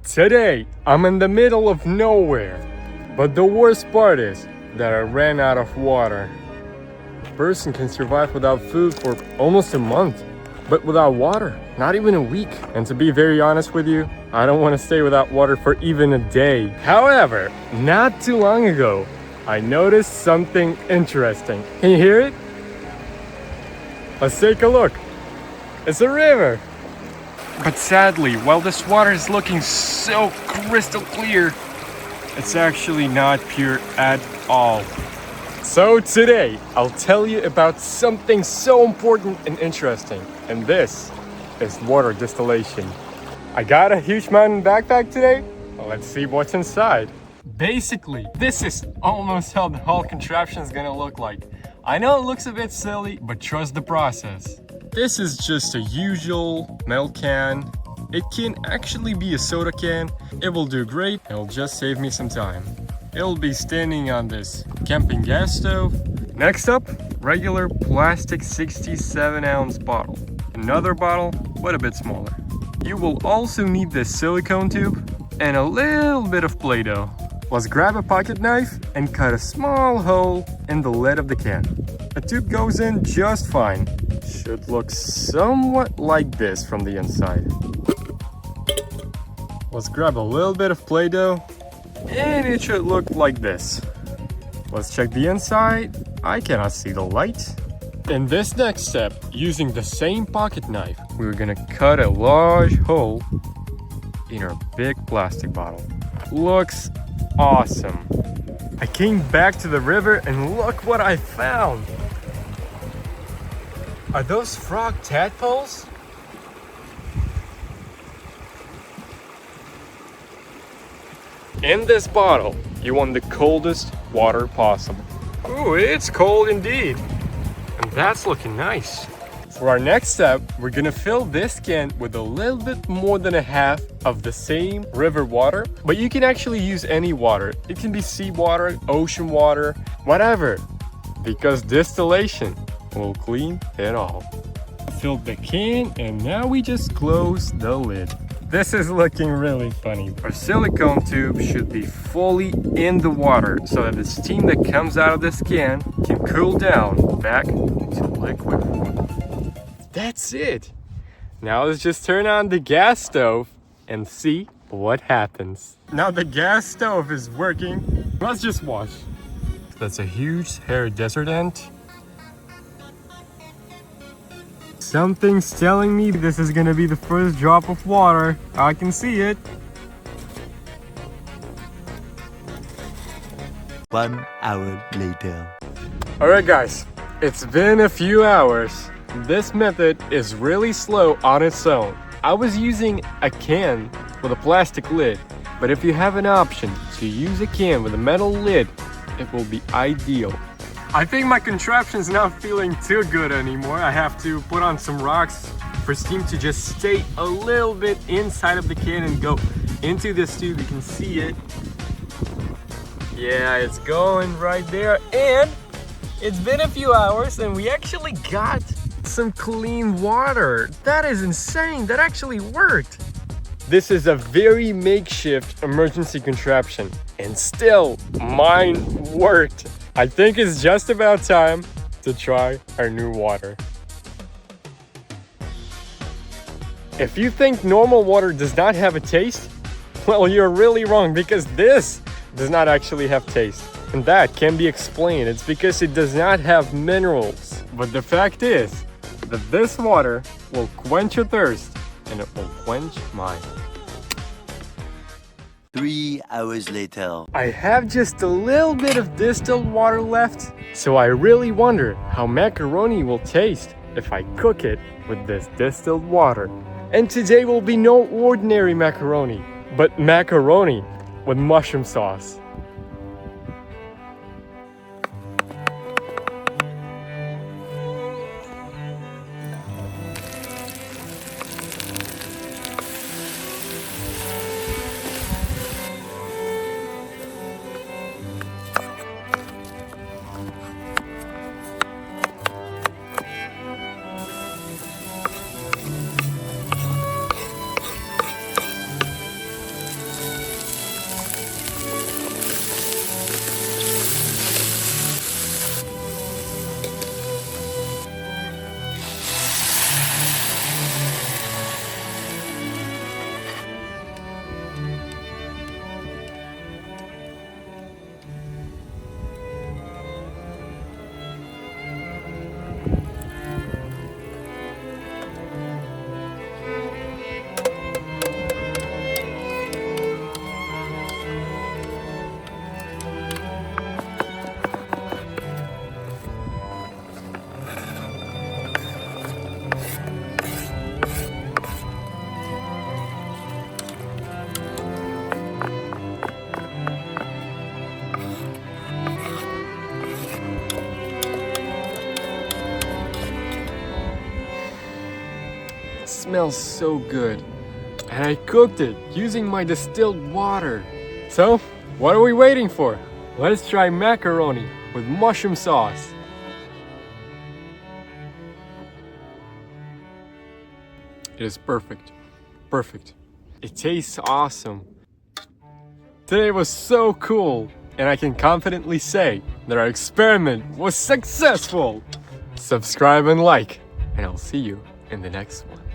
Today, I'm in the middle of nowhere, but the worst part is that I ran out of water. A person can survive without food for almost a month, but without water, not even a week. And to be very honest with you, I don't want to stay without water for even a day. However, not too long ago, I noticed something interesting. Can you hear it? Let's take a look. It's a river. But sadly, while this water is looking so crystal clear, it's actually not pure at all. So today, I'll tell you about something so important and interesting, and this is water distillation. I got a huge mountain backpack today. Let's see what's inside. Basically, this is almost how the whole contraption is gonna look like. I know it looks a bit silly, but trust the process. This is just a usual metal can. It can actually be a soda can. It will do great. It'll just save me some time. It'll be standing on this camping gas stove. Next up, regular plastic 67-ounce bottle. Another bottle, but a bit smaller. You will also need this silicone tube and a little bit of Play-Doh. Let's grab a pocket knife and cut a small hole in the lid of the can. A tube goes in just fine. Should look somewhat like this from the inside. Let's grab a little bit of Play-Doh and it should look like this. Let's check the inside. I cannot see the light. In this next step, using the same pocket knife, we're gonna cut a large hole in our big plastic bottle. Looks awesome. I came back to the river and look what I found. Are those frog tadpoles? In this bottle, you want the coldest water possible. Ooh, it's cold indeed. And that's looking nice. For our next step, we're gonna fill this can with a little bit more than a half of the same river water, but you can actually use any water. It can be seawater, ocean water, whatever, because distillation will clean it all. Filled the can and now we just close the lid. This is looking really funny. Our silicone tube should be fully in the water so that the steam that comes out of this can cool down back into liquid form. That's it. Now let's just turn on the gas stove and see what happens. Now the gas stove is working. Let's just watch. That's a huge hairy desert ant. Something's telling me this is gonna be the first drop of water. I can see it. 1 hour later. Alright guys, it's been a few hours. This method is really slow on its own. I was using a can with a plastic lid, but if you have an option to use a can with a metal lid, it will be ideal. I think my contraption is not feeling too good anymore. I have to put on some rocks for steam to just stay a little bit inside of the can and go into this tube. You can see it. Yeah, it's going right there. And it's been a few hours and we actually got some clean water. That is insane. That actually worked. This is a very makeshift emergency contraption and still mine worked. I think it's just about time to try our new water. If you think normal water does not have a taste, well, you're really wrong because this does not actually have taste. And that can be explained. It's because it does not have minerals. But the fact is that this water will quench your thirst and it will quench mine. 3 hours later. I have just a little bit of distilled water left, so I really wonder how macaroni will taste if I cook it with this distilled water. And today will be no ordinary macaroni, but macaroni with mushroom sauce. smells so good. And I cooked it using my distilled water. So, what are we waiting for? Let's try macaroni with mushroom sauce. It is perfect. Perfect. It tastes awesome. Today was so cool, and I can confidently say that our experiment was successful. Subscribe and like, and I'll see you in the next one.